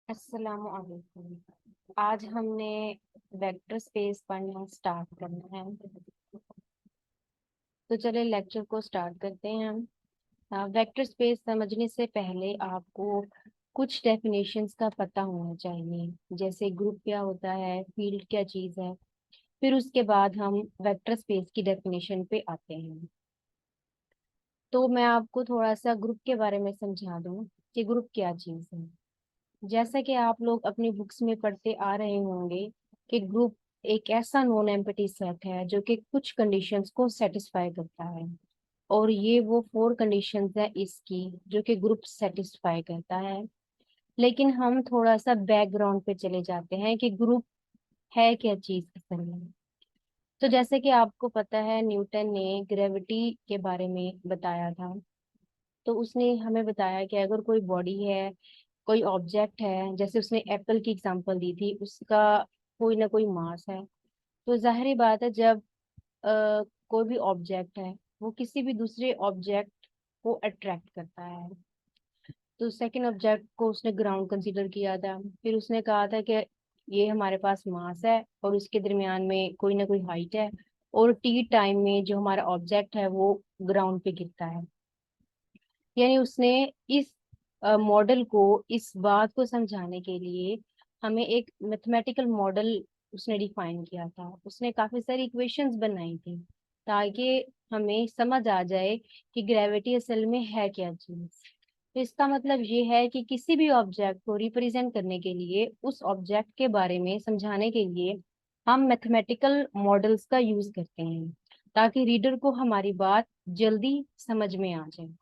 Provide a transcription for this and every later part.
अस्सलामु अलैकुम। आज हमने वेक्टर स्पेस पढ़ना स्टार्ट करना है। तो चले लेक्चर को स्टार्ट करते हैं हम। वेक्टर स्पेस समझने से पहले आपको कुछ डेफिनेशंस का पता होना चाहिए, जैसे ग्रुप क्या होता है, फील्ड क्या चीज़ है। फिर उसके बाद हम वेक्टर स्पेस की डेफिनेशन पे आते हैं। तो मैं आपको थोड़ा सा ग्रुप के बारे में समझा दूं कि ग्रुप क्या चीज़ है। जैसा कि आप लोग अपनी बुक्स में पढ़ते आ रहे होंगे कि ग्रुप एक ऐसा नॉन एम्पटी सेट है जो कि कुछ कंडीशंस को सेटिस्फाई करता है। और ये वो फोर कंडीशंस है इसकी जो कि ग्रुप सेटिस्फाई करता है। लेकिन हम थोड़ा सा बैकग्राउंड पे चले जाते हैं कि ग्रुप है क्या चीज असल में। तो जैसे कि आपको पता है न्यूटन ने ग्रेविटी के बारे में बताया था। तो उसने हमें बताया कि अगर कोई बॉडी है, कोई ऑब्जेक्ट है, जैसे उसने एप्पल की एग्जांपल दी थी, उसका कोई ना कोई मास है। तो जाहिर बात है जब कोई भी ऑब्जेक्ट है वो किसी भी दूसरे ऑब्जेक्ट को अट्रैक्ट करता है। तो सेकंड ऑब्जेक्ट को उसने ग्राउंड कंसीडर किया था। फिर उसने कहा था कि ये हमारे पास मास है और उसके दरमियान में कोई ना कोई हाइट है, और टी टाइम में जो हमारा ऑब्जेक्ट है वो ग्राउंड पे गिरता है। यानी उसने इस मॉडल को, इस बात को समझाने के लिए हमें एक मैथमेटिकल मॉडल उसने डिफाइन किया था। उसने काफी सारी इक्वेशंस बनाई थी ताकि हमें समझ आ जाए कि ग्रेविटी असल में है क्या चीज। तो इसका मतलब ये है कि किसी भी ऑब्जेक्ट को रिप्रेजेंट करने के लिए, उस ऑब्जेक्ट के बारे में समझाने के लिए हम मैथमेटिकल मॉडल्स का यूज करते हैं ताकि रीडर को हमारी बात जल्दी समझ में आ जाए।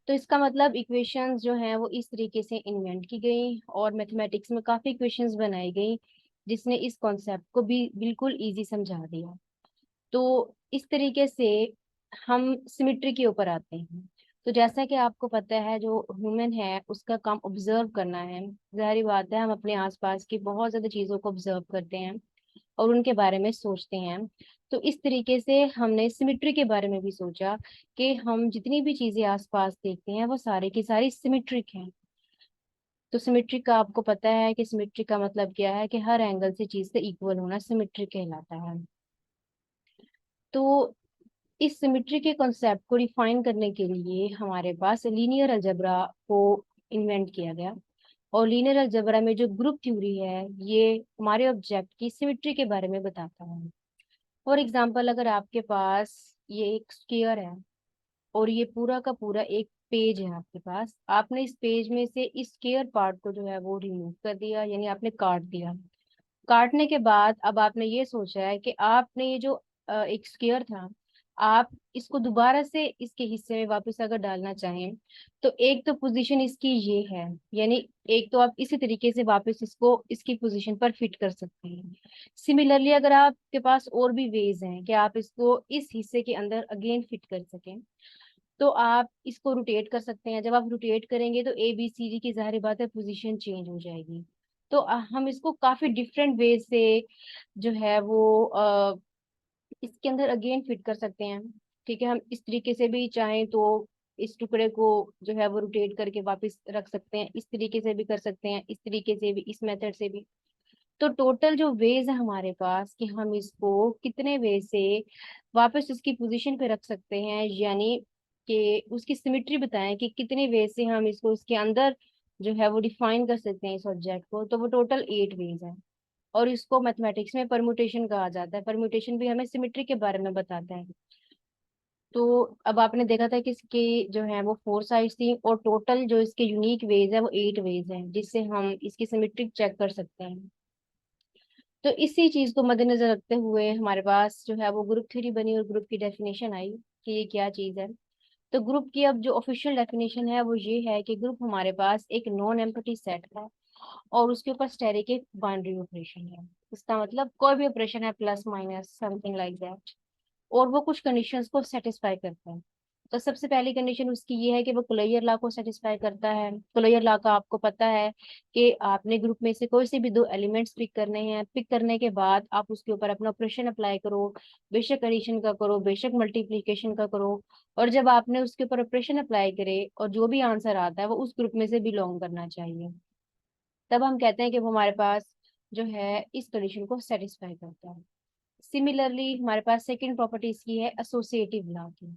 तो इसका मतलब इक्वेशंस जो हैं वो इस तरीके से इन्वेंट की गई और मैथमेटिक्स में काफी इक्वेशंस बनाई गई जिसने इस कॉन्सेप्ट को भी बिल्कुल इजी समझा दिया। तो इस तरीके से हम सिमिट्री के ऊपर आते हैं। तो जैसा कि आपको पता है जो ह्यूमन है उसका काम ऑब्जर्व करना है। जाहिर बात है हम अपने आसपास की बहुत ज्यादा चीजों को ऑब्जर्व करते हैं और उनके बारे में सोचते हैं। तो इस तरीके से हमने सिमिट्री के बारे में भी सोचा कि हम जितनी भी चीजें आसपास देखते हैं वो सारी की सारी सिमिट्रिक हैं। तो सिमिट्री का आपको पता है कि सिमिट्री का मतलब क्या है कि हर एंगल से चीज का इक्वल होना सिमिट्री कहलाता है। तो इस सिमिट्री के कॉन्सेप्ट को डिफाइन करने के लिए हमारे पास लीनियर अलजेब्रा को इन्वेंट किया गया। और लीनियर अलजेब्रा में जो ग्रुप थ्योरी है ये हमारे ऑब्जेक्ट की सिमिट्री के बारे में बताता है। फॉर एग्जाम्पल अगर आपके पास ये एक स्क्वायर है और ये पूरा का पूरा एक पेज है आपके पास, आपने इस पेज में से इस स्क्वायर पार्ट को जो है वो रिमूव कर दिया, यानी आपने काट दिया। काटने के बाद अब आपने ये सोचा है कि आपने ये जो एक स्क्वायर था, आप इसको दोबारा से इसके हिस्से में वापस अगर डालना चाहें तो एक तो पोजीशन इसकी ये है, यानी एक तो आप इसी तरीके से वापस इसको इसकी पोजीशन पर फिट कर सकते हैं। सिमिलरली अगर आपके पास और भी वेज हैं कि आप इसको इस हिस्से के अंदर अगेन फिट कर सकें, तो आप इसको रोटेट कर सकते हैं। जब आप रोटेट करेंगे तो ए बी सी डी की जाहिर बात है पोजीशन चेंज हो जाएगी। तो हम इसको काफी डिफरेंट वे से जो है वो इसके अंदर अगेन फिट कर सकते हैं। ठीक है, हम इस तरीके से भी चाहें तो इस टुकड़े को जो है वो रोटेट करके वापस रख सकते हैं, इस तरीके से भी कर सकते हैं, इस तरीके से भी, इस मेथड से भी। तो टोटल जो वेज है हमारे पास कि हम इसको कितने वे से वापस उसकी पोजीशन पे रख सकते हैं, यानी कि उसकी सिमिट्री बताएं कि कितने वे से हम इसको उसके अंदर जो है वो डिफाइन कर सकते हैं इस ऑब्जेक्ट को, तो वो टोटल 8 वेज है। और इसको मैथमेटिक्स में परम्यूटेशन कहा जाता है। परम्यूटेशन भी हमें सिमिट्री के बारे में बताता है। तो अब आपने देखा था कि इसके जो है वो 4 साइड्स थी और टोटल जो इसके यूनिक वेज है वो 8 वेज है, जिससे हम इसकी सिमिट्री चेक कर सकते हैं। तो इसी चीज को मद्देनजर रखते हुए हमारे पास जो है वो ग्रुप थ्योरी बनी और ग्रुप की डेफिनेशन आई कि ये क्या चीज है। तो ग्रुप की अब जो ऑफिशियल डेफिनेशन है वो ये है कि ग्रुप हमारे पास एक नॉन एम्पटी सेट है और उसके ऊपर स्टेरिक एक बाइनरी ऑपरेशन है। इसका मतलब कोई भी ऑपरेशन है, plus minus something like that, और वो कुछ कंडीशंस को सेटिस्फाई करता है। तो सबसे पहली कंडीशन उसकी ये है कि वो कुलैयर लॉ को सेटिस्फाई करता है। कुलैयर लॉ का आपको पता है कि आपने ग्रुप में से कोई से भी दो एलिमेंट्स पिक करने हैं, पिक करने के बाद आप उसके ऊपर अपना ऑपरेशन अप्लाई करो, बेशक एडिशन का करो, बेशक मल्टीप्लीकेशन का करो। और जब आपने उसके ऊपर ऑपरेशन अप्लाई करे और जो भी आंसर आता है वो उस ग्रुप में से बिलोंग करना चाहिए। तब हम कहते हैं कि वो हमारे पास जो है इस कंडीशन को सेटिस्फाई करता है। सिमिलरली हमारे पास सेकंड प्रॉपर्टी इसकी है एसोसिएटिव लॉ की।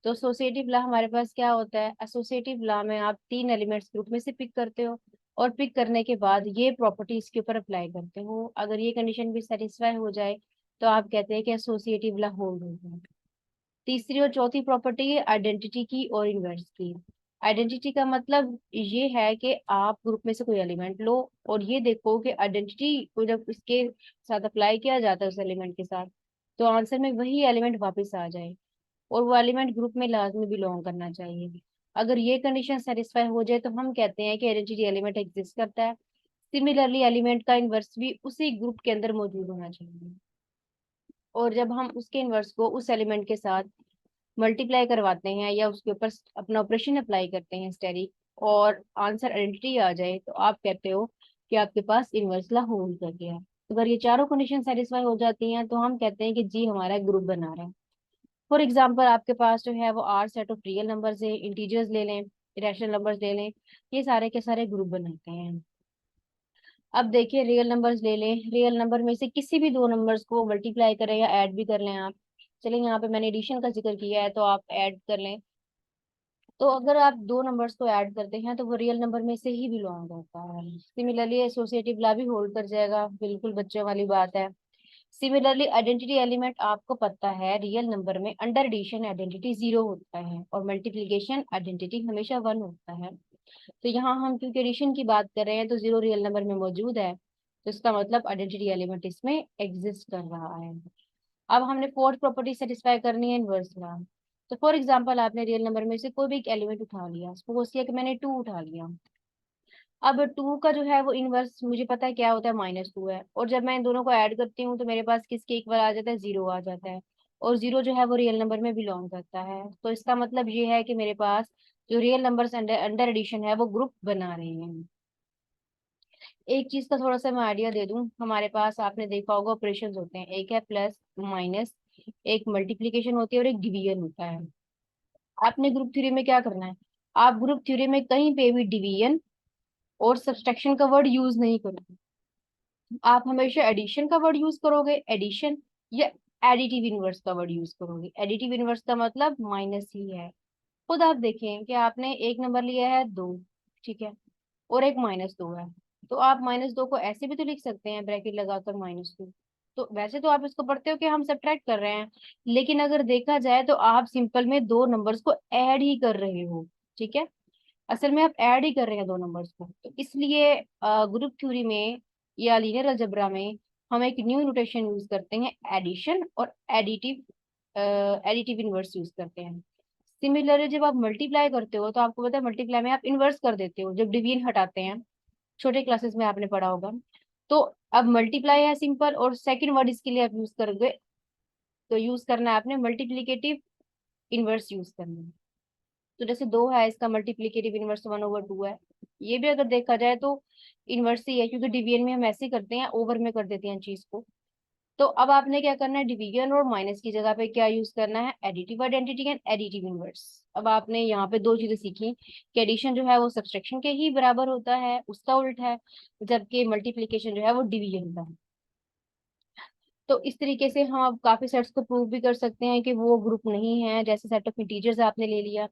तो एसोसिएटिव लॉ हमारे पास क्या होता है, एसोसिएटिव लॉ में आप तीन एलिमेंट्स ग्रुप में से पिक करते हो और पिक करने के बाद ये प्रॉपर्टी इसके ऊपर अप्लाई करते हो। अगर ये कंडीशन भी सेटिस्फाई हो जाए तो आप कहते हैं कि एसोसिएटिव लॉ होल्ड हो गया। तीसरी और चौथी प्रॉपर्टी है आइडेंटिटी की और इनवर्स की। आइडेंटिटी का मतलब ये है कि आप ग्रुप में से कोई एलिमेंट लो और ये देखो कि आइडेंटिटी को जब इसके साथ अप्लाई किया जाता है उस एलिमेंट के साथ, तो आंसर में वही एलिमेंट वापस आ जाए और वो एलिमेंट ग्रुप में लाजमी बिलोंग करना चाहिए। अगर ये कंडीशन सेटिस्फाई हो जाए तो हम कहते हैं कि आइडेंटिटी एलिमेंट एग्जिस्ट करता है। सिमिलरली एलिमेंट का इनवर्स भी उसी ग्रुप के अंदर मौजूद होना चाहिए। और जब हम उसके इनवर्स को उस एलिमेंट के साथ मल्टीप्लाई करवाते हैं या उसके ऊपर अपना ऑपरेशन अप्लाई करते हैं स्टेरिक, और आंसर आइडेंटिटी आ जाए, तो आप कहते हो कि आपके पास इनवर्स ला होल्ड कर गया। तो अगर ये चारों कंडीशन सेटिस्फाई हो जाती हैं तो हम कहते हैं कि जी हमारा ग्रुप बना रहा है। फॉर एग्जाम्पल आपके पास जो है वो R set of real numbers है, इंटीजर्स ले लें, इरेशनल नंबर्स ले लें, ये सारे के सारे ग्रुप बनाते हैं। अब देखिए रियल नंबर्स ले लें, रियल नंबर में से किसी भी दो नंबर्स को मल्टीप्लाई करें या ऐड भी कर लें आप। चलिए यहाँ पे मैंने एडिशन का जिक्र किया है तो आप ऐड कर लें। तो अगर आप दो नंबर्स को ऐड करते हैं तो वो रियल नंबर में से ही बिलोंग करता है। सिमिलरली एसोसिएटिव ला भी होल्ड कर जाएगा, बिल्कुल बच्चों वाली बात है। सिमिलरली आइडेंटिटी एलिमेंट आपको पता है रियल नंबर में अंडर एडिशन आइडेंटिटी 0 होता है और मल्टीप्लिकेशन आइडेंटिटी हमेशा 1 होता है। तो यहाँ हम क्योंकि एडिशन की बात कर रहे हैं तो 0 रियल नंबर में मौजूद है, तो इसका मतलब आइडेंटिटी एलिमेंट इसमें एग्जिस्ट कर रहा है। अब हमने फोर्थ प्रॉपर्टी सेटिस्फाई करनी है, इनवर्स लॉ। तो फॉर एग्जांपल आपने रियल नंबर में से कोई भी एक एलिमेंट उठा लिया, सपोज किया कि मैंने 2 उठा लिया। अब 2 का जो है वो इनवर्स मुझे पता है क्या होता है, -2 है, और जब मैं इन दोनों को ऐड करती हूँ तो मेरे पास किसके इक्वल आ जाता है, 0 आ जाता है। और 0 जो है वो रियल नंबर में बिलोंग करता है, तो इसका मतलब ये है कि मेरे पास जो real numbers under under addition है वो ग्रुप बना रहे हैं। एक चीज का थोड़ा सा मैं आइडिया दे दूं, हमारे पास आपने देखा होगा ऑपरेशंस होते हैं, एक है प्लस माइनस, एक मल्टीप्लिकेशन होती है और एक डिवीजन होता है। आपने ग्रुप थ्योरी में क्या करना है, आप ग्रुप थ्योरी में कहीं पे भी डिवीजन और सब्सट्रैक्शन का वर्ड यूज नहीं करोगे। आप हमेशा एडिशन का वर्ड यूज करोगे, एडिशन, या एडिटिव इनवर्स का वर्ड यूज करोगे। एडिटिव इनवर्स का मतलब माइनस ही है। खुद आप देखें कि आपने एक नंबर लिया है 2, ठीक है, और एक -2 है, तो आप -2 को ऐसे भी तो लिख सकते हैं ब्रैकेट लगाकर -2। तो वैसे तो आप इसको पढ़ते हो कि हम सब्ट्रैक्ट कर रहे हैं, लेकिन अगर देखा जाए तो आप सिंपल में दो नंबर्स को ऐड ही कर रहे हो, ठीक है। असल में आप ऐड ही कर रहे हैं दो नंबर्स को, तो इसलिए ग्रुप थ्योरी में या लीनियर अलजेब्रा में हम एक न्यू नोटेशन यूज करते हैं, एडिशन और एडिटिव इनवर्स यूज करते हैं। सिमिलरली जब आप मल्टीप्लाई करते हो तो आपको पता है मल्टीप्लाई में आप इन्वर्स कर देते हो जब डिवीजन हटाते हैं, छोटे क्लासेस में आपने पढ़ा होगा। तो अब मल्टीप्लाई है सिंपल, और सेकंड वर्ड इसके लिए आप यूज करोगे, तो यूज करना है आपने मल्टीप्लिकेटिव इनवर्स यूज करना है। तो जैसे 2 है, इसका मल्टीप्लिकेटिव इनवर्स 1/2 है। ये भी अगर देखा जाए तो इनवर्स ही है, क्योंकि डिवीजन में हम ऐसे ही करते हैं, ओवर में कर देते हैं चीज को। तो अब आपने क्या करना है, डिवीजन और माइनस की जगह पे क्या यूज करना है, additive identity and additive inverse. अब आपने यहाँ पे दो चीजें सीखी कि एडिशन जो है वो सब्सट्रैक्शन के ही बराबर होता है, उसका उल्ट है, जबकि मल्टीप्लिकेशन जो है वो डिवीजन का है। तो इस तरीके से हम अब काफी सेट्स को प्रूव भी कर सकते हैं कि वो ग्रुप नहीं है। जैसे सेट ऑफ इंटीजर्स आपने ले लिया,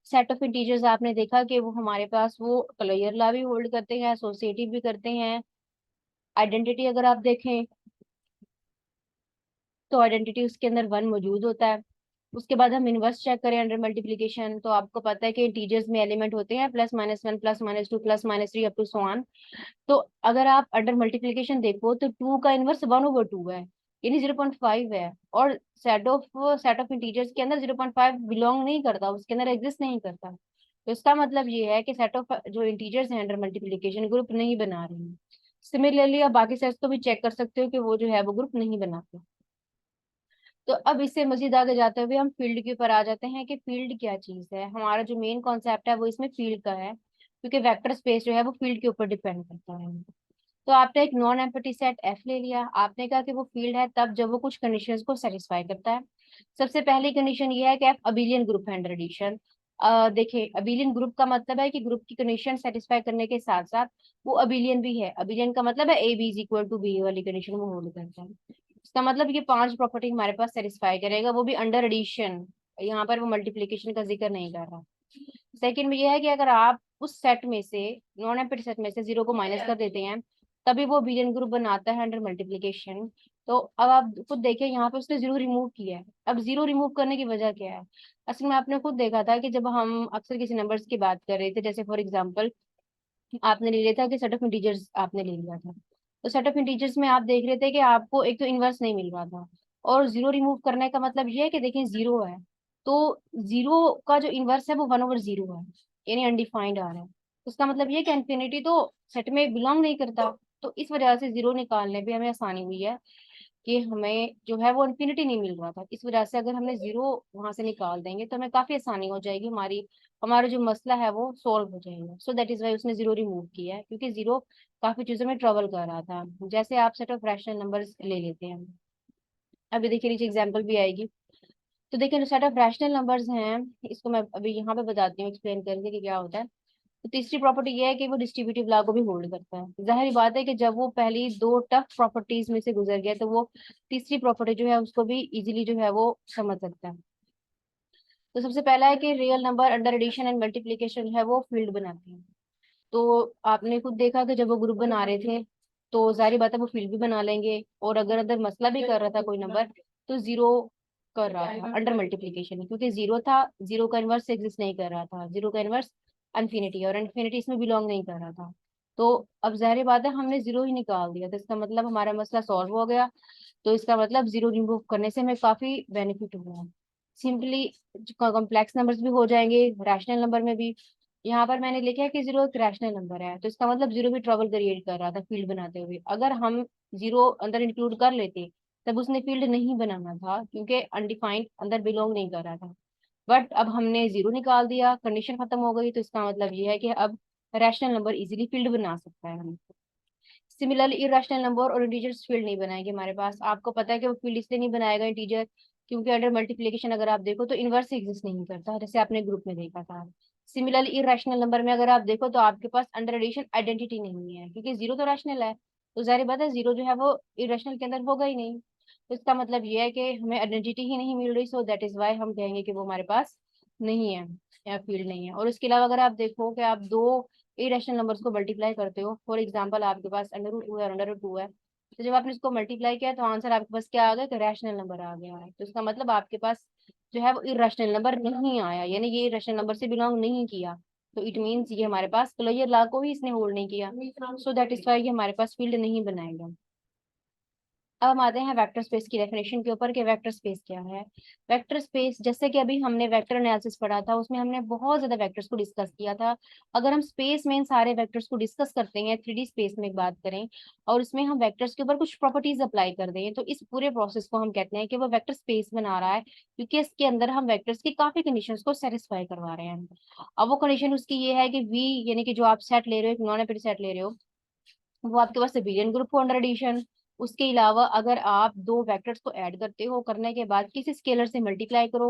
सेट ऑफ इंटीजर्स आपने देखा कि वो हमारे पास वो क्लोजर लॉ भी होल्ड करते हैं, एसोसिएटिव भी करते हैं। आइडेंटिटी अगर आप देखें तो आइडेंटिटी उसके अंदर 1 मौजूद होता है। उसके बाद हम इनवर्स चेक करें अंडर मल्टीप्लिकेशन, तो आपको पता है कि इंटीजर्स में एलिमेंट होते हैं +-1 +-2 +-3 अप टू सो ऑन। तो अगर आप अंडर मल्टीप्लिकेशन देखो तो 2 का इनवर्स 1/2 है, यानी 0.5 है। और सेट ऑफ इंटीजर्स के अंदर 0.5 बिलोंग नहीं करता, उसके अंदर एग्जिस्ट नहीं करता। तो इसका मतलब ये है कि सेट ऑफ जो इंटीजर्स हैं अंडर मल्टीप्लिकेशन ग्रुप नहीं बना रहे हैं। सिमिलरली आप बाकी सेट्स को भी चेक कर सकते हो कि वो जो है वो ग्रुप नहीं बनाते। तो अब इससे मजीद आगे जाते हुए हम फील्ड के ऊपर आ जाते हैं कि फील्ड क्या चीज है। हमारा जो मेन कॉन्सेप्ट है वो इसमें फील्ड का है, क्योंकि वेक्टर स्पेस जो है वो फील्ड के ऊपर डिपेंड करता है। तो आपने एक नॉन एम्प्टी सेट एफ ले लिया, आपने कहा कि वो फील्ड है तब जब वो कुछ कंडीशंस को सेटिस्फाई करता है। सबसे पहली कंडीशन ये है कि एफ अबिलियन ग्रुप है अंडर एडिशन। देखिए, अबिलियन ग्रुप का मतलब है कि ग्रुप की कंडीशन सेटिस्फाई करने के साथ साथ वो अबिलियन भी है। अबिलियन का मतलब है A B is equal to B वाली कंडीशन वो होल्ड करता है। इसका मतलब ये 5 प्रॉपर्टी हमारे पास सेटिस्फाई करेगा, वो भी अंडर एडिशन। यहाँ पर वो मल्टीप्लीकेशन का जिक्र नहीं कर रहा। सेकंड में ये है कि अगर आप उस सेट में से, नॉन एम्प्टी सेट में से जीरो को माइनस कर देते हैं, तभी वो बिलियन ग्रुप बनाता है अंडर मल्टीप्लीकेशन। तो अब आप खुद देखिए, यहाँ पे उसने जीरो रिमूव किया है। अब जीरो रिमूव करने की वजह क्या है? असल में आपने खुद देखा था कि जब हम अक्सर किसी नंबर्स की बात कर रहे थे, जैसे फॉर एग्जांपल आपने ले लिया था कि सेट ऑफ इंटीजर्स आपने ले लिया था, तो सेट ऑफ इंटीजर्स में आप देख रहे थे कि आपको एक तो इनवर्स नहीं मिल रहा था। और जीरो रिमूव करने का मतलब ये है कि देखिए जीरो है, तो जीरो का जो इनवर्स है वो 1/0 है, यानी अनडिफाइंड आ रहा है। उसका मतलब ये है कि इन्फिनिटी तो सेट में बिलोंग नहीं करता। तो इस वजह से जीरो निकालने पे हमें आसानी हुई है कि हमें जो है वो इन्फिनिटी नहीं मिल रहा था। इस वजह से अगर हमने जीरो वहां से निकाल देंगे तो हमें काफी आसानी हो जाएगी, हमारा जो मसला है वो सॉल्व हो जाएगा। सो दैट इज वाई उसने जीरो रिमूव किया है, क्योंकि जीरो काफी चीजों में ट्रबल कर रहा था। जैसे आप सेट ऑफ रैशनल नंबर्स ले लेते हैं, अभी देखिए नीचे एग्जांपल भी आएगी। तो देखिए जो सेट ऑफ रैशनल नंबर्स हैं, इसको मैं अभी यहाँ पे बताती हूँ एक्सप्लेन करके कि क्या होता है। तो तीसरी प्रॉपर्टी ये है कि वो डिस्ट्रीब्यूटिव लॉ को भी होल्ड करता है। जाहिर बात है कि जब वो पहली दो टफ प्रॉपर्टीज में से गुजर गया, तो वो तीसरी प्रॉपर्टी जो है उसको भी इजीली जो है वो समझ सकता है। तो सबसे पहला है कि real number under addition and multiplication है वो फील्ड बनाते हैं। तो आपने खुद देखा कि जब वो ग्रुप बना रहे थे, तो जाहिर बात है वो फील्ड भी बना लेंगे। और अगर अगर मसला भी कर रहा था कोई नंबर, तो जीरो कर रहा था अंडर मल्टीप्लीकेशन, क्योंकि जीरो था, जीरो का इनवर्स एग्जिस्ट नहीं कर रहा था, जीरो का इनवर्स अनफिनिटी, और अनफिनिटी इसमें बिलोंग नहीं कर रहा था। तो अब जाहिर बात है हमने जीरो ही निकाल दिया, तो इसका मतलब हमारा मसला सॉल्व हो गया। तो इसका मतलब जीरो रिमूव करने से हमें काफी बेनिफिट हुआ है। सिंपली कॉम्प्लेक्स नंबर्स भी हो जाएंगे, रैशनल नंबर में भी। यहाँ पर मैंने लिखा है कि जीरो एक रैशनल नंबर है, तो इसका मतलब जीरो भी ट्रबल क्रिएट कर रहा था फील्ड बनाते हुए। अगर हम जीरो अंदर इंक्लूड कर लेते, तब उसने फील्ड नहीं बनाना था, क्योंकि अनडिफाइंड अंदर बिलोंग नहीं कर रहा था। बट अब हमने जीरो निकाल दिया, कंडीशन खत्म हो गई, तो इसका मतलब ये है कि अब रैशनल नंबर इजीली फील्ड बना सकता है हम। सिमिलरली इरेशनल नंबर और इंटीजर्स फील्ड नहीं बनाएंगे हमारे पास। आपको पता है कि वो फील्ड इसलिए नहीं बनाएगा इंटीजर, क्योंकि अंडर मल्टीप्लिकेशन अगर आप देखो तो इनवर्स एग्जिस्ट नहीं करता, जैसे आपने ग्रुप में देखा था। सिमिलरली इरेशनल नंबर में अगर आप देखो तो आपके पास अंडर एडिशन आइडेंटिटी नहीं है, क्योंकि जीरो तो रैशनल है। तो जाहिर बात है जीरो जो है वो इरेशनल के अंदर होगा ही नहीं। तो इसका मतलब ये है कि हमें आइडेंटिटी ही नहीं मिल रही, सो दैट इज वाई हम कहेंगे कि वो हमारे पास नहीं है, या फील्ड नहीं है। और उसके अलावा अगर आप देखो कि आप दो इरेशनल नंबर्स को मल्टीप्लाई करते हो, फॉर एग्जांपल आपके पास अंडर रूट 2 है और अंडर रूट 2 है, तो जब आपने इसको मल्टीप्लाई किया तो आंसर आपके पास क्या आ गया? कि रैशनल नंबर आ गया है। तो इसका मतलब आपके पास जो है वो इरेशनल नंबर नहीं आया, यानी ये इरेशनल नंबर से बिलोंग नहीं किया। तो इट मीन्स ये हमारे पास क्लोजर लॉ को ही इसने होल्ड नहीं किया, सो दैट इज वाई ये हमारे पास फील्ड नहीं बनाएगा। अब हम आते हैं वेक्टर स्पेस की डेफिनेशन के ऊपर कि वेक्टर स्पेस क्या है। वेक्टर स्पेस, जैसे कि अभी हमने वेक्टर एनालिसिस पढ़ा था, उसमें हमने बहुत ज्यादा वेक्टर्स को डिस्कस किया था। अगर हम स्पेस में इन सारे वेक्टर्स को डिस्कस करते हैं, 3D स्पेस में एक बात करें, और उसमें हम वेक्टर्स के ऊपर कुछ प्रॉपर्टीज अप्लाई कर दें, तो इस पूरे प्रोसेस को हम कहते हैं कि वो वेक्टर स्पेस बना रहा है, क्योंकि इसके अंदर हम वेक्टर्स की काफी कंडीशंस को सेटिस्फाई करवा रहे हैं। अब वो कंडीशन उसकी ये है कि वी, यानी कि जो आप सेट ले रहे हो, एक नॉन एम्प्टी सेट ले रहे हो, वो आपके पास बिलियन ग्रुप को अंडर एडिशन। उसके अलावा अगर आप दो वेक्टर्स को ऐड करते हो, करने के बाद किसी स्केलर से मल्टीप्लाई करो,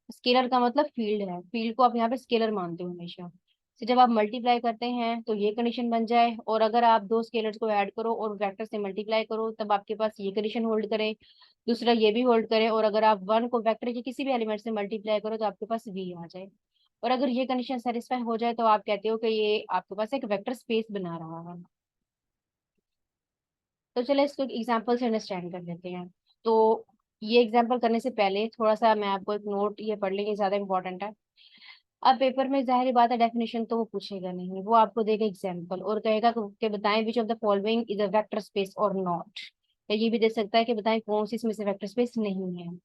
स्केलर का मतलब फील्ड है, फील्ड को आप यहाँ पे स्केलर मानते हो हमेशा। तो जब आप मल्टीप्लाई करते हैं तो ये कंडीशन बन जाए, और अगर आप दो स्केलर्स को ऐड करो और वेक्टर से मल्टीप्लाई करो, तब आपके पास ये कंडीशन होल्ड करे, दूसरा ये भी होल्ड करे, और अगर आप वन को वेक्टर के किसी भी एलिमेंट से मल्टीप्लाई करो तो आपके पास वी आ जाए। और अगर ये कंडीशन सेटिस्फाई हो जाए तो आप कहते हो कि ये आपके पास एक वेक्टर स्पेस बना रहा है। तो चलो इसको एग्जाम्पल से अंडरस्टैंड कर लेते हैं। तो ये एग्जाम्पल करने से पहले थोड़ा सा मैं आपको एक नोट ये पढ़ लेंगे, ज्यादा इंपॉर्टेंट है। अब पेपर में जाहिर बात है डेफिनेशन तो वो पूछेगा नहीं, वो आपको देगा एग्जाम्पल और कहेगा कि बताएं which of the following is a vector space और नॉट। या ये भी दे सकता है कि बताएं कौन सी इसमें से वेक्टर स्पेस नहीं है।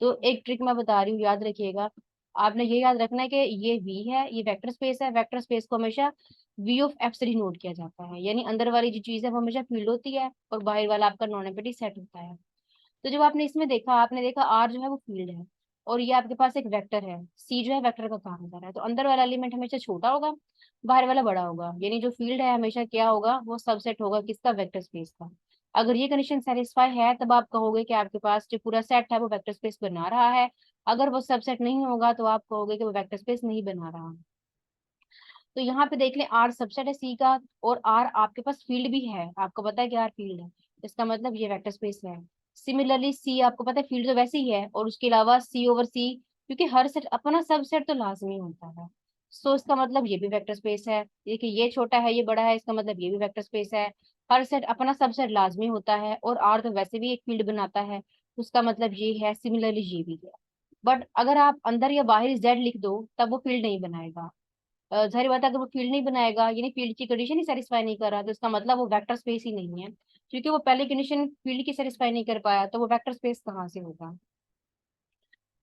तो एक ट्रिक मैं बता रही हूँ, याद रखिएगा। आपने ये याद रखना है कि ये वी है, ये वेक्टर स्पेस है। वेक्टर स्पेस को हमेशा वी ऑफ एफ से डिनोट किया जाता है, यानी अंदर वाली जो चीज है वो हमेशा फील्ड होती है और बाहर वाला आपका नॉन एम्प्टी सेट होता है। तो जब आपने इसमें देखा, आपने देखा आर जो है वो फील्ड है, और ये आपके पास एक वेक्टर है, सी जो है वेक्टर का काम कर रहा है। तो अंदर वाला एलिमेंट हमेशा छोटा होगा, बाहर वाला बड़ा होगा, यानी जो फील्ड है हमेशा क्या होगा? वो सबसेट होगा किसका? वेक्टर स्पेस का। अगर ये कंडीशन सेटिस्फाई है तब आप कहोगे कि आपके पास जो पूरा सेट है वो वेक्टर स्पेस बना रहा है। अगर वो सबसेट नहीं होगा तो आप कहोगे कि वो वेक्टर स्पेस नहीं बना रहा। तो यहाँ पे देख लें, आर सबसेट है सी का, और आर आपके पास फील्ड भी है, आपको पता है कि आर फील्ड है, इसका मतलब ये वेक्टर स्पेस है। सिमिलरली सी आपको पता है फील्ड तो वैसे ही है, और उसके अलावा सी ओवर सी, क्योंकि हर सेट अपना सबसेट तो लाजमी होता है। सो इसका मतलब ये भी वेक्टर स्पेस है। देखिए ये छोटा है ये बड़ा है, इसका मतलब ये भी वेक्टर स्पेस है। हर सेट अपना सबसेट लाजमी होता है, और आर तो वैसे भी एक फील्ड बनाता है, उसका मतलब ये है। सिमिलरली ये भी है। बट अगर आप अंदर या बाहर जेड लिख दो तब वो फील्ड नहीं बनाएगा। जाहिर बात है, अगर वो फील्ड नहीं बनाएगा यानी फील्ड की कंडीशन ही सेटिस्फाई नहीं कर रहा, तो इसका मतलब वो वेक्टर स्पेस ही नहीं है, क्योंकि वो पहली कंडीशन फील्ड की सेटिस्फाई नहीं कर पाया, तो वो वेक्टर स्पेस कहाँ से होगा।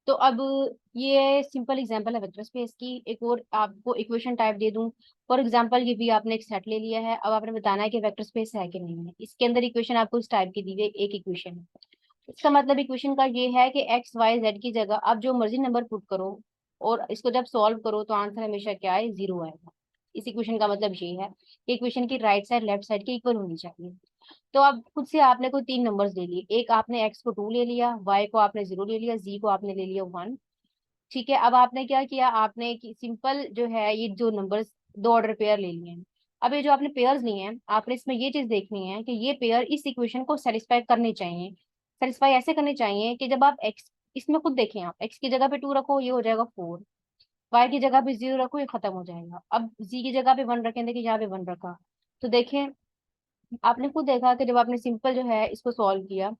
तो अब ये सिंपल एग्जांपल है वेक्टर स्पेस की। एक और आपको इक्वेशन टाइप दे दूं। फॉर एग्जांपल ये भी आपने एक सेट ले लिया है, अब आपने बताना है कि वेक्टर स्पेस है कि नहीं है। इसके अंदर इक्वेशन आपको इस टाइप की दी हुई है, एक इक्वेशन है। इसका मतलब इक्वेशन का ये है कि एक्स वाई जेड की जगह आप जो मर्जी नंबर पुट करो, और इसको जब सॉल्व करो तो आंसर हमेशा क्या है, जीरो आएगा। इस इक्वेशन का मतलब ये है कि इक्वेशन की राइट साइड लेफ्ट साइड के इक्वल होनी चाहिए। तो अब खुद से आपने कोई तीन नंबर्स ले लिए, एक आपने एक्स को टू ले लिया, वाई को आपने जीरो ले लिया, जी को आपने ले लिया वन। ठीक है, अब आपने क्या किया, आपने सिंपल जो है ये जो नंबर्स दो ऑर्डर पेयर ले लिए हैं। अब ये जो आपने पेयर्स लिए हैं, आपने इसमें ये चीज देखनी है कि ये पेयर इस इक्वेशन को सेटिस्फाई करने चाहिए। सेटिस्फाई ऐसे करने चाहिए कि जब आप एक्स, इसमें खुद देखें, आप एक्स की जगह पे टू रखो ये हो जाएगा फोर, वाई की जगह पे जीरो रखो ये खत्म हो जाएगा। अब जी की जगह पे वन रखें, देखिए यहाँ पे वन रखा, तो देखें आपने खुद देखा कि जब आपने सिंपल जो है इसको सॉल्व किया,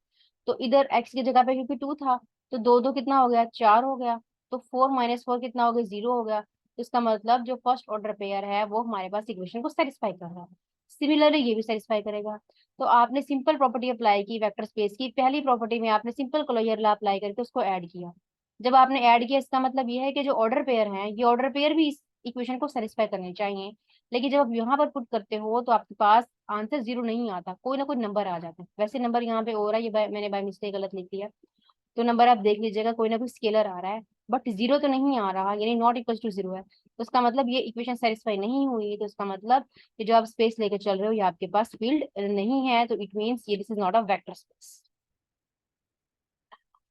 तो इधर एक्स की जगह पे क्योंकि टू था, तो दो दो कितना हो गया, चार हो गया। तो फोर माइनस फोर कितना हो गया, जीरो हो गया। तो इसका मतलब जो फर्स्ट ऑर्डर पेयर है वो हमारे पास इक्वेशन को सेटिस्फाई कर रहा है। सिमिलरली ये भी सेटिस्फाई करेगा। तो आपने सिंपल प्रॉपर्टी अप्लाई की वेक्टर स्पेस की, पहली प्रॉपर्टी में आपने सिंपल क्लोजर लॉ अप्लाई करके उसको ऐड किया। जब आपने ऐड किया इसका मतलब ये है कि जो ऑर्डर पेयर हैं ये ऑर्डर पेयर भी इस इक्वेशन को सेटिस्फाई करने चाहिए। लेकिन जब आप यहाँ पर पुट करते हो तो आपके पास आंसर जीरो नहीं आता, कोई ना कोई नंबर आ जाता है। वैसे नंबर यहाँ पे हो रहा है, ये मैंने बाय मिस्टेक गलत लिख दिया, तो नंबर आप देख लीजिएगा, कोई ना कोई स्केलर आ रहा है, बट जीरो तो नहीं आ रहा, यानी नॉट इक्वल टू जीरो है। तो इसका मतलब ये इक्वेशन सेटिस्फाई नहीं हुई, तो इसका मतलब ये जो आप स्पेस लेके चल रहे हो ये आपके पास फील्ड नहीं है, तो इट मीन्स ये this is not a vector space.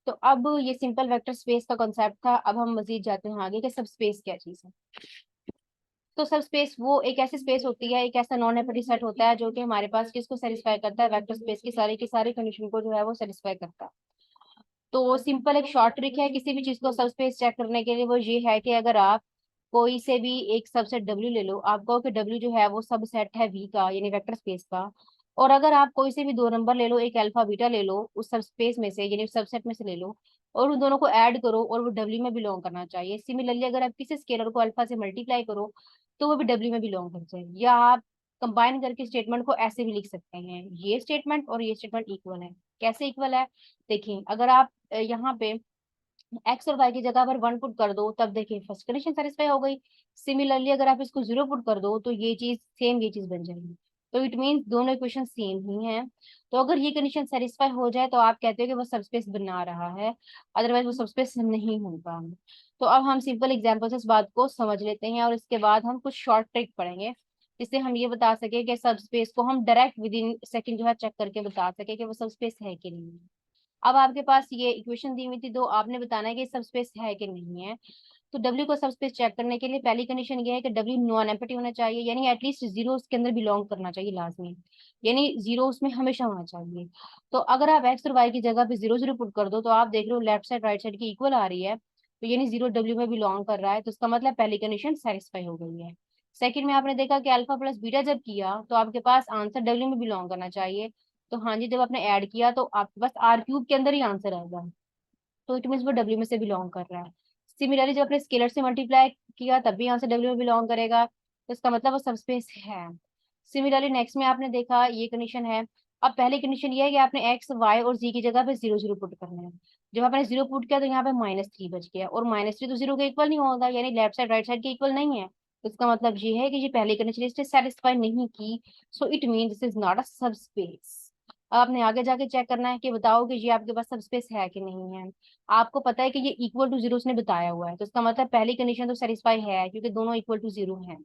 तो अब ये सिंपल वेक्टर स्पेस का कॉन्सेप्ट था। अब हम मजीद जाते हैं आगे कि सब स्पेस क्या चीज है। तो सब स्पेस वो एक ऐसी स्पेस होती है, एक ऐसा नॉन एम्प्टी सेट होता है जो कि हमारे पास किसको सेटिस्फाई करता है, वेक्टर स्पेस की सारी कंडीशन को जो है वो सेटिस्फाई करता है। तो सिंपल एक शॉर्ट ट्रिक है किसी भी चीज को सब स्पेस चेक करने के लिए, वो ये है कि अगर आप कोई से भी एक सबसेट डब्ल्यू ले लो, आप कहो कि डब्ल्यू जो है वो सब सेट है वी का यानी वेक्टर स्पेस का। और अगर आप कोई से भी दो नंबर ले लो, एक अल्फा बीटा ले लो उस सब स्पेस में से यानी सबसेट में से ले लो, और उन दोनों को ऐड करो और वो डब्ल्यू में बिलोंग करना चाहिए। सिमिलरली अगर आप किसी स्केलर को अल्फा से मल्टीप्लाई करो तो वो भी डब्ल्यू में बिलोंग कर जाए। या आप कंबाइन करके स्टेटमेंट को ऐसे भी लिख सकते हैं, ये स्टेटमेंट और ये स्टेटमेंट इक्वल है। कैसे इक्वल है, देखिए अगर आप यहाँ पे एक्स और वाई की जगह पर वन पुट कर दो तब देखिए फर्स्ट कंडीशन सेटिस्फाई हो गई। सिमिलरली अगर आप इसको जीरो पुट कर दो तो ये चीज सेम ये चीज बन जाएगी। तो इट मीन्स दोनों इक्वेशन सेम ही हैं। तो अगर ये कंडीशन सेटिस्फाई हो जाए तो आप कहते हो कि वो सबस्पेस बना रहा है, अदरवाइज वो सबस्पेस नहीं होगा। तो अब हम सिंपल एग्जांपल से इस बात को समझ लेते हैं, और इसके बाद हम कुछ शॉर्ट ट्रिक पढ़ेंगे जिससे हम ये बता सके कि सबस्पेस को हम डायरेक्ट विद इन सेकंड जो है चेक करके बता सके कि वो सबस्पेस है कि नहीं है। अब आपके पास ये इक्वेशन दी हुई थी दो, आपने बताना है कि सब स्पेस है कि नहीं है। तो डब्ल्यू को सब स्पेस चेक करने के लिए पहली कंडीशन ये है कि डब्ल्यू नॉन एम्प्टी होना चाहिए, यानी एटलीस्ट जीरो उसके अंदर बिलोंग करना चाहिए लाजमी, यानी जीरो उसमें हमेशा होना चाहिए। तो अगर आप एक्स और वाई की जगह पे जीरो जीरो पुट कर दो तो आप देख रहे हो लेफ्ट साइड राइट साइड की इक्वल आ रही है, तो यानी जीरो डब्ल्यू में बिलोंग कर रहा है, तो इसका मतलब पहली कंडीशन सेटिस्फाई हो गई है। सेकंड में आपने देखा कि अल्फा प्लस बीटा जब किया तो आपके पास आंसर डब्ल्यू में बिलोंग करना चाहिए। तो हाँ जी, जब आपने ऐड किया तो आपके पास आर क्यूब के अंदर ही आंसर आएगा, तो इट मीन वो डब्ल्यू में से बिलोंग कर रहा है। सिमिलरली जब आपने स्केलर से मल्टीप्लाई किया तब भी आंसर डब्ल्यू में बिलोंग करेगा, तो इसका मतलब वो सबस्पेस है। सिमिलरली नेक्स्ट में आपने देखा ये कंडीशन है। अब पहली कंडीशन ये है कि आपने एक्स वाई और जी की जगह पे जीरो जीरो पुट करना है। जब आपने जीरो पुट किया तो यहाँ पे माइनस थ्री बच गया, और माइनस थ्री तो जीरो के इक्वल नहीं होगा, यानी लेफ्ट साइड राइट साइड के इक्वल नहीं है। तो इसका मतलब ये है कि ये पहली कंडीशन इसने सेटिस्फाई नहीं की, so it mean this is not a subspace. आपने आगे जाके चेक करना है कि बताओ कि ये आपके पास सबस्पेस है कि नहीं है। आपको पता है कि ये इक्वल टू जीरो उसने बताया हुआ है, तो इसका मतलब पहली कंडीशन तो सेटिस्फाई है क्योंकि दोनों इक्वल टू जीरो हैं।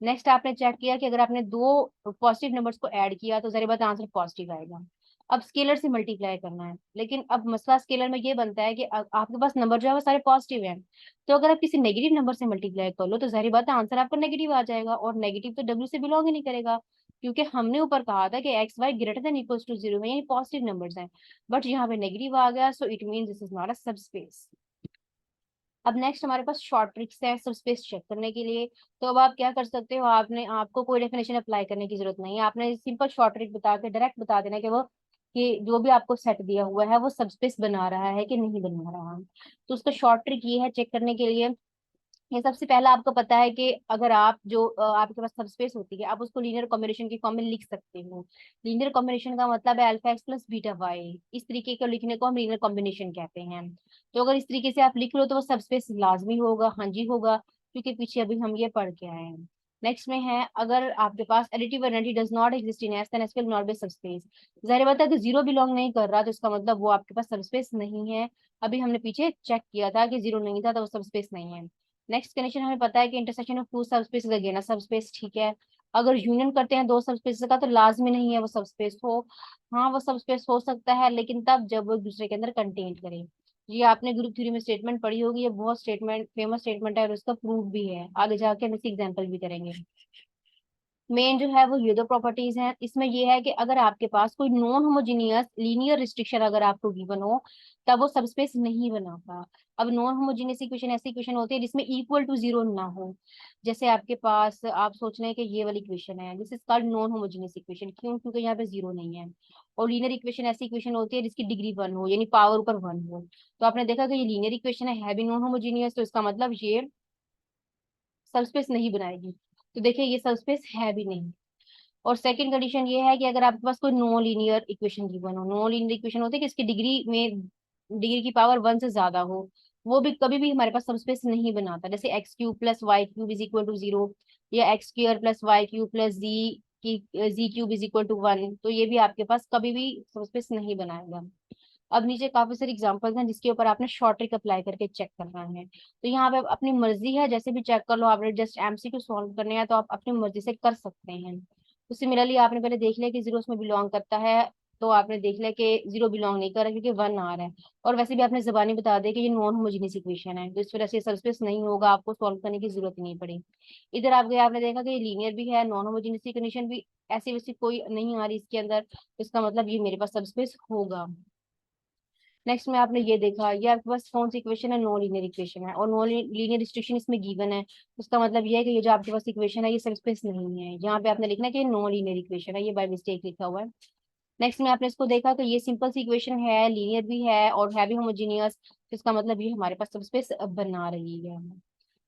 नेक्स्ट आपने चेक किया कि अगर आपने दो पॉजिटिव नंबर्स को ऐड किया तो जरिए बात आंसर पॉजिटिव आएगा। अब स्केलर से मल्टीप्लाई करना है, लेकिन अब मसला स्केलर में ये बनता है कि आपके पास नंबर जो है वो सारे पॉजिटिव हैं। तो अगर आप किसी नेगेटिव नंबर से मल्टीप्लाई कर लो तो जाहिर बात है आंसर आपका नेगेटिव आ जाएगा, और नेगेटिव तो डब्ल्यू से बिलोंग ही नहीं करेगा, क्योंकि हमने ऊपर कहा था कि x y greater than equals to zero है, यानी पॉजिटिव नंबर्स हैं। बट यहाँ पे नेगेटिव आ गया, so it mean this is not a सब स्पेस। अब नेक्स्ट हमारे पास शॉर्ट ट्रिक्स है सब स्पेस चेक करने के लिए। तो अब आप क्या कर सकते हो, आपने आपको कोई डेफिनेशन अप्लाई करने की जरूरत नहीं है, आपने सिंपल शॉर्ट ट्रिक बता के डायरेक्ट बता देना कि वो कि जो भी आपको सेट दिया हुआ है वो सब स्पेस बना रहा है कि नहीं बना रहा। तो उसका शॉर्ट ट्रिक ये है चेक करने के लिए, ये सबसे पहला आपको पता है कि अगर आप जो आपके पास सबस्पेस होती है आप उसको लीनियर कॉम्बिनेशन की फॉर्म में लिख सकते हो। लीनियर कॉम्बिनेशन का मतलब है alpha x plus beta y, इस तरीके को लिखने को हम लीनियर कॉम्बिनेशन कहते हैं। तो अगर इस तरीके से आप लिख लो तो वो सबस्पेस लाजमी होगा, हाँ जी होगा, क्योंकि पीछे अभी हम ये पढ़ के आए हैं। नेक्स्ट में है, अगर आपके पास additive energy does not exist in S then S will not be subspace. जाहिर बात है कि जीरो बिलोंग नहीं कर रहा तो इसका मतलब वो आपके पास सबस्पेस नहीं है। अभी हमने पीछे चेक किया था कि जीरो नहीं था तो वो सबस्पेस नहीं है। नेक्स्ट कंडीशन हमें पता है कि intersection of two subspaces again a subspace, ठीक है। अगर यूनियन करते हैं दो सबस्पेसेस का तो लाजमी नहीं है वो सबस्पेस हो। हाँ वो सबस्पेस हो सकता है लेकिन तब जब वो एक दूसरे के अंदर कंटेंट करें। ये आपने ग्रुप थ्योरी में स्टेटमेंट पढ़ी होगी, ये बहुत स्टेटमेंट फेमस स्टेटमेंट है और उसका प्रूफ भी है, आगे जाके हम इसकी एग्जांपल भी करेंगे। मेन जो है वो ये दो प्रॉपर्टीज हैं, इसमें ये है कि अगर आपके पास कोई नॉन होमोजीनियस लीनियर रिस्ट्रिक्शन अगर आपको गिवन हो तब वो सबस्पेस नहीं बनाता। अब नॉन होमोजीनियस इक्वेशन ऐसी इक्वेशन होती है जिसमें इक्वल टू जीरो ना हो। जैसे आपके पास आप सोच रहे हैं कि ये वाली इक्वेशन है, this is called non homogeneous equation, क्यों? क्योंकि यहाँ पे जीरो नहीं है। और लीनियर इक्वेशन ऐसी इक्वेशन होती है जिसकी डिग्री वन हो, यानी पावर ऊपर वन हो। तो आपने देखा कि ये लीनियर इक्वेशन है भी नॉन होमोजीनियस, तो इसका मतलब ये सबस्पेस नहीं बनाएगी। तो देखिए ये सबस्पेस है भी नहीं। और सेकंड कंडीशन ये है कि अगर आपके पास कोई नॉन लीनियर इक्वेशन गिवन हो, नॉन लीनियर इक्वेशन होती है कि इसकी डिग्री की पावर वन से ज्यादा हो, वो भी कभी भी हमारे पास सबस्पेस नहीं बनाता। जैसे x cube plus y cube is equal to zero, या x square plus y cube plus z cube is equal to one, तो ये भी आपके पास कभी भी सबस्पेस नहीं बनाएगा। अब नीचे काफी सारी एग्जांपल्स हैं जिसके ऊपर आपने शॉर्ट ट्रिक अप्लाई करके चेक करना है। तो यहाँ पे अपनी मर्जी है जैसे भी चेक कर लो, आपने जस्ट एमसीक्यू सॉल्व करने हैं तो आप अपनी मर्जी से कर सकते हैं। तो सिमिलरली आपने पहले देख लिया कि जीरो उसमें बिलोंग करता है, तो आपने देख लिया कि जीरो बिलोंग नहीं कर रहा क्योंकि वन आ रहा है। और वैसे भी आपने जबानी बता दिया कि ये नॉन होमोजीनियस इक्वेशन है, तो इस वजह से सबस्पेस नहीं होगा, आपको सॉल्व करने की जरूरत ही नहीं पड़ी। इधर आप गए आपने देखा कि ये लीनियर भी है, नॉन होमोजीनियस कंडीशन भी ऐसी वैसी कोई नहीं आ रही इसके अंदर, तो इसका मतलब ये मेरे पास सबस्पेस होगा। नेक्स्ट में आपने ये देखा, ये आपके पास कौन सी इक्वेशन है, नॉन लीनियर इक्वेशन है, और नॉन लीनियर रिस्ट्रिक्शन इसमें गिवन है। उसका मतलब ये है कि ये जो आपके पास इक्वेशन है ये सबस्पेस नहीं है, यहाँ पे आपने लिखना है कि नॉन लीनियर इक्वेशन है, ये बाय मिस्टेक लिखा हुआ है। नेक्स्ट में आपने इसको देखा कि ये सिंपल सी इक्वेशन है, लीनियर भी है और है भी होमोजीनियस, तो इसका मतलब ये हमारे पास सबस्पेस बना रही है।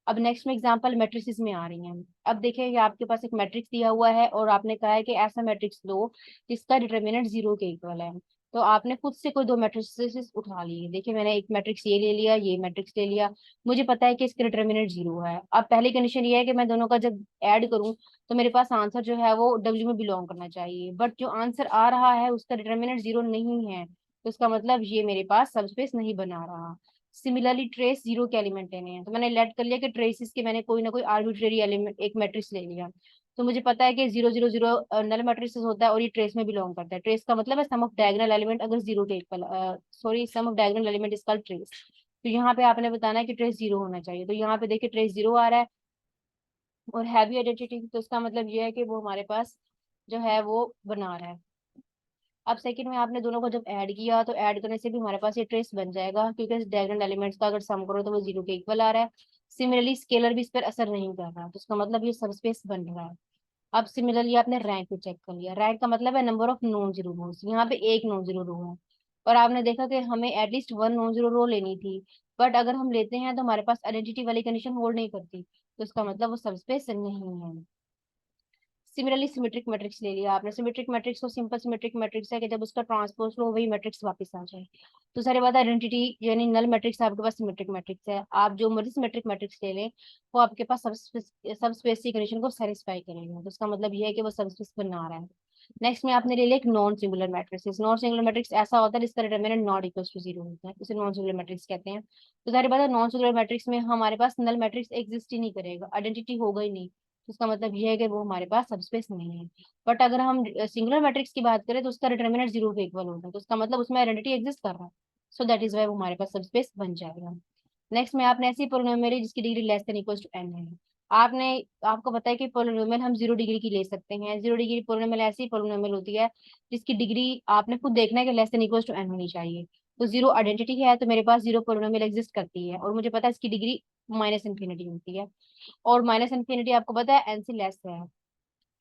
अब नेक्स्ट में एग्जांपल मैट्रिसेस में आ रही हैं। अब देखिए ये आपके पास एक मैट्रिक्स दिया हुआ है और आपने कहा है कि ऐसा मैट्रिक्स लो जिसका डिटर्मिनेंट जीरो के इक्वल है। तो आपने खुद से कोई दो मैट्रिसेस उठा लिए, देखिए मैंने एक मैट्रिक्स ये ले लिया, ये मैट्रिक्स ले लिया, मुझे पता है कि इसका डिटर्मिनेंट जीरो है। अब पहली कंडीशन ये है कि मैं दोनों का जब ऐड करूं तो मेरे पास आंसर जो है वो डब्ल्यू में बिलोंग करना चाहिए, बट जो आंसर आ रहा है उसका डिटर्मिनेंट जीरो नहीं है, तो इसका मतलब ये मेरे पास सबस्पेस नहीं बना रहा। सिमिलरली ट्रेस जीरो के एलिमेंट लेने हैं, तो मैंने लेट कर लिया कि ट्रेसेस के मैंने कोई ना कोई आर्बिट्रेरी एलिमेंट एक मैट्रिक्स ले लिया। तो मुझे पता है कि zero zero zero null matrix होता है और ये ट्रेस में बिलोंग करता है। ट्रेस का मतलब है सम ऑफ डायगोनल एलिमेंट अगर जीरो के equal, sorry sum of diagonal element is called trace. तो यहाँ पे आपने बताना है कि ट्रेस जीरो होना चाहिए, तो यहाँ पे देखिए ट्रेस जीरो आ रहा है और हैवी आइडेंटिटी, तो इसका मतलब ये है कि वो हमारे पास जो है वो बना रहा है। अब सेकंड में आपने दोनों को जब ऐड किया तो ऐड करने से भी हमारे पास ये ट्रेस बन जाएगा, क्योंकि इस डायगोनल एलिमेंट्स का अगर सम करो तो वो जीरो के इक्वल आ रहा है। सिमिलरली स्केलर भी इस पर असर नहीं कर रहा, तो इसका मतलब ये सबस्पेस बन रहा है। अब सिमिलरली आपने रैंक को चेक कर लिया, रैंक का मतलब है नंबर ऑफ नॉन जीरो रोज, यहाँ पे एक नॉन जीरो रो है और आपने देखा कि हमें एटलीस्ट वन नॉन जीरो रो लेनी थी, बट अगर हम लेते हैं तो हमारे पास आइडेंटिटी वाली कंडीशन होल्ड नहीं करती, तो इसका मतलब वो सबस्पेस नहीं है। सिमिलरली सिमेट्रिक मैट्रिक्स ले लिया आपने, सिमेट्रिक मैट्रिक्स को सिंपल सिमेट्रिक मैट्रिक्स है कि जब उसका ट्रांसपोज लो वही मैट्रिक्स वापस आ जाए। तो सारी बात आइडेंटिटी यानी नल मैट्रिक्स आपके पास सिमेट्रिक मैट्रिक्स है, आप जो मर्जी सिमेट्रिक मैट्रिक्स ले लें वो आपके पास सब स्पेस की कंडीशन को सेटिस्फाई करेगा, तो उसका मतलब ये है कि वो सब स्पेस बना रहा है। नेक्स्ट में आपने ले लिया एक non singular matrix. Non singular matrix ऐसा होता है जिसका determinant not equal to zero होता है, इसे नॉन सिंगुलर मैट्रिक्स कहते हैं। तो सारी बात है नॉन सिंगुलर मैट्रिक्स में हमारे पास नल मैट्रिक्स एग्जिस्ट ही नहीं करेगा, आइडेंटिटी होगा ही नहीं, तो इसका मतलब ये है कि वो हमारे पास सबस्पेस नहीं है। बट अगर हम सिंगुलर मैट्रिक्स की बात करें तो उसका डिटर्मिनेंट जीरो के इक्वल होगा, तो उसका मतलब उसमें आइडेंटिटी एग्जिस्ट कर रहा है। सो दैट इज वाई वो हमारे पास सबस्पेस बन जाएगा। नेक्स्ट में आपने ऐसी पोलिनोमियल जिसकी degree less than equal to N है। आपने आपको पता है कि पोलिनोमियल हम 0 डिग्री की ले सकते हैं। 0 डिग्री पोलिनोमियल ऐसी पोलिनोमियल होती है जिसकी डिग्री आपने खुद देखना है कि less than equal to N होनी चाहिए। तो जीरो आइडेंटिटी है, तो मेरे पास जीरो पोलिनोमियल एग्जिस्ट करती है, और मुझे पता है इसकी डिग्री माइनस इन्फिनिटी होती है। और माइनस इन्फिनिटी आपको पता है एन से लेस है,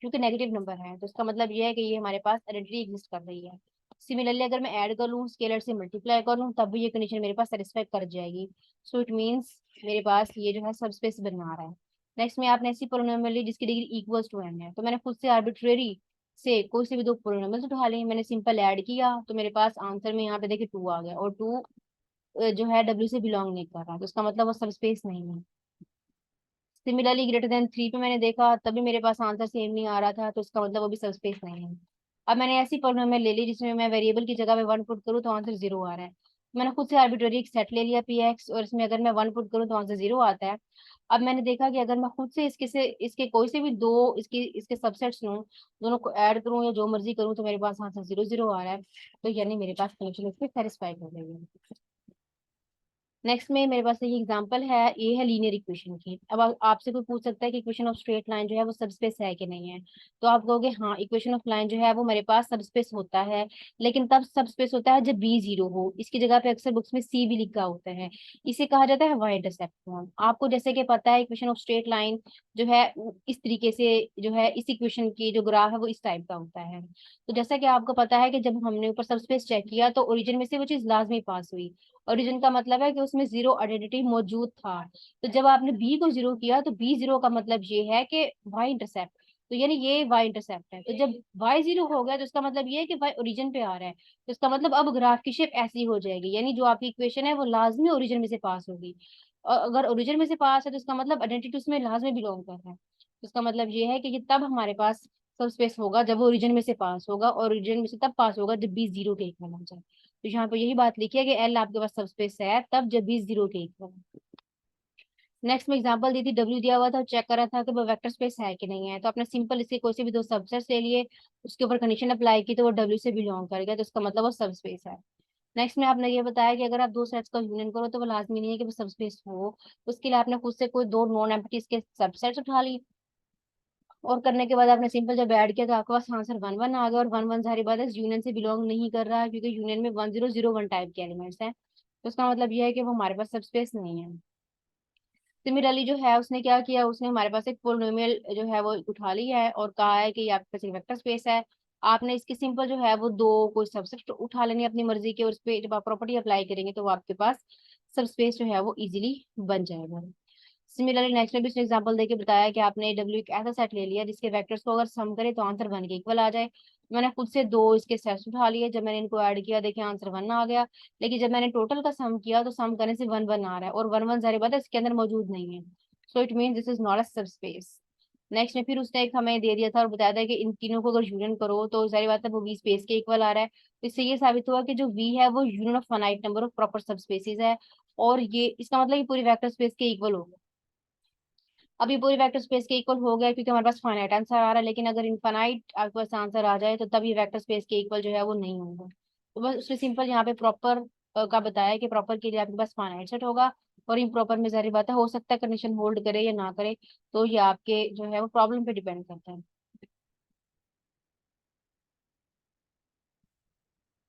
क्योंकि नेगेटिव नंबर है, तो इसका मतलब ये है कि ये हमारे पास आइडेंटिटी एग्जिस्ट कर रही है। सिमिलरली अगर मैं ऐड कर लूँ, स्केलर से मल्टीप्लाई कर लूँ, तब भी ये कंडीशन मेरे पास सेटिस्फाई कर जाएगी। सो इट मीन्स मेरे पास ये जो है सब स्पेस बना रहा है। नेक्स्ट में आपने ऐसी पोलिनोमियल ली जिसकी डिग्री इक्वल्स टू एन है, तो मैंने खुद से आर्बिट्रेरी से कोई से भी दो पोलिनोमियल्स उठा लिए, मैंने सिंपल ऐड किया, तो मेरे पास आंसर में यहाँ पे देखिए 2 आ गया, और 2 जो है डब्ल्यू से बिलोंग नहीं कर रहा, तो इसका मतलब वो सब स्पेस नहीं है। सिमिलरली ग्रेटर देन 3 पे मैंने देखा, तभी मेरे पास आंसर सेम नहीं आ रहा था, तो इसका मतलब वो भी सबस्पेस नहीं है। अब मैंने ऐसी पॉलिनोमियल ले ली जिसमें मैं वेरिएबल की जगह पे 1 पुट करूँ तो आंसर 0 आ रहा है। मैंने खुद से आर्बिट्ररी एक सेट ले लिया पी एक्स, और इसमें अगर मैं 1 पुट करूँ तो आंसर 0 आता है। अब मैंने देखा कि अगर मैं खुद से इसके कोई से भी दो इसके सबसेट्स लूँ, दोनों को ऐड करूँ या जो मर्जी करूँ, तो मेरे पास आंसर 0 0 आ रहा है। तो यानी मेरे पास कंडीशन इसमें सेटिस्फाई कर रही है। नेक्स्ट में मेरे पास एक एग्जांपल है, ये है लीनियर इक्वेशन की। अब आपसे कोई पूछ सकता है कि इक्वेशन ऑफ स्ट्रेट लाइन जो है वो सबस्पेस है कि नहीं है, तो आप कहोगे हाँ, इक्वेशन ऑफ लाइन जो है वो मेरे पास सबस्पेस होता है, लेकिन तब सबस्पेस होता है जब बी जीरो हो। इसकी जगह पे अक्सर बुक्स में सी भी लिखा होता है। इसे कहा जाता है वाई इंटरसेप्ट पॉइंट। आपको जैसे कि पता है इक्वेशन ऑफ स्ट्रेट लाइन जो है इस तरीके से जो है इस इक्वेशन की जो ग्राफ है वो इस टाइप का होता है। तो जैसा कि आपको पता है कि जब हमने ऊपर सबस्पेस चेक किया तो ओरिजिन में से वो चीज लाजमी पास हुई। ओरिजिन का मतलब है कि उसमें जीरो आइडेंटिटी मौजूद था। तो जब आपने बी को जीरो किया तो बी जीरो का मतलब ये है कि वाई इंटरसेप्ट, तो यानी ये वाई इंटरसेप्ट है। तो जब वाई जीरो हो गया तो इसका मतलब ये है कि वाई ओरिजिन पे आ रहा है, तो इसका मतलब अब ग्राफ की शेप ऐसी हो जाएगी, यानी जो आपकी इक्वेशन है वो लाजमी ओरिजिन में से पास होगी। और अगर ओरिजिन में से पास है तो इसका मतलब आइडेंटिटी उसमें लाजमी बिलोंग कर रहा है। तो इसका मतलब ये है कि ये तब हमारे पास सब स्पेस होगा जब वो ओरिजिन में से पास होगा, और ओरिजिन में से तब पास होगा जब बी जीरो के इक्वल हो जाए। तो यहाँ पे यही बात लिखी है कि एल आपके पास सबस्पेस है तब जब बी जीरो के इक्वल है। नेक्स्ट में एग्जांपल दी थी, डब्ल्यू दिया हुआ था, चेक कर रहा था कि वो वेक्टर स्पेस है कि नहीं है, तो आपने सिंपल इसके कोई से भी दो सबसेट्स ले लिए, उसके ऊपर कंडीशन अप्लाई की तो वो डब्ल्यू से बिलोंग करेगा, तो इसका मतलब वो सबस्पेस है। नेक्स्ट में आपने ये बताया कि अगर आप दो सेट्स का यूनियन करो तो वो लाजमी नहीं है कि वो सबस्पेस हो। उसके लिए आपने खुद से कोई दो नॉन एम्प्टी के सबसेट्स उठा ली, और करने के बाद आपने सिंपल जब ऐड किया तो आपके पास आंसर 1 1 आ गया, और 1 1 सारी बात है यूनियन से बिलोंग नहीं कर रहा है, क्योंकि यूनियन में 1001 टाइप के एलिमेंट्स हैं। तो उसका मतलब ये है कि वो हमारे पास सबस्पेस नहीं है। सिमिलरली जो है उसने क्या किया, उसने हमारे पास एक पोलिनोमियल जो है वो उठा लिया है और कहा है कि ये आपके पास एक वेक्टर स्पेस है। आपने इसकी सिंपल जो है वो दो कोई सबसेट उठा लेनी है अपनी मर्जी के, और उस पे जब आप प्रॉपर्टी अप्लाई करेंगे तो वो आपके पास सब स्पेस जो है वो इजीली बन जाएगा। सिमिलरली नेक्स्ट में भी उसने एग्जांपल देके बताया कि आपने डब्ल्यू एक ऐसा सेट ले लिया जिसके वेक्टर्स को अगर सम करे तो आंसर 1 के इक्वल आ जाए। मैंने खुद से दो इसके सेट्स उठा लिए, जब मैंने इनको ऐड किया देखिए आंसर 1 आ गया, लेकिन जब मैंने टोटल का सम किया तो सम करने से 1 1 आ रहा है, और 1 1 जारी बात है इसके अंदर मौजूद नहीं है। So it mean this is not a सब स्पेस। नेक्स्ट में फिर उसने एक हमें दे दिया था और बताया था कि इन तीनों को अगर यूनियन करो तो सारी बात है वो वी स्पेस के इक्वल आ रहा है। तो इससे ये साबित हुआ कि जो वी है वो union of finite number of proper सब स्पेसिस है, और ये इसका मतलब ये पूरी वेक्टर स्पेस के इक्वल होगा। अभी पूरी वेक्टर स्पेस के इक्वल हो गया क्योंकि हमारे पास फाइनाइट आंसर आ रहा है, लेकिन अगर इनफाइनाइट आपके पास आंसर आ जाए तो तब ये वेक्टर स्पेस के इक्वल जो है वो नहीं होगा। तो बस उसने सिंपल यहाँ पे प्रॉपर का बताया कि प्रॉपर के लिए आपके पास फाइनाइट सेट होगा, और इम्प्रॉपर में जारी बात है हो सकता है कंडीशन होल्ड करे या ना करे, तो ये आपके जो है वो प्रॉब्लम पे डिपेंड करता है।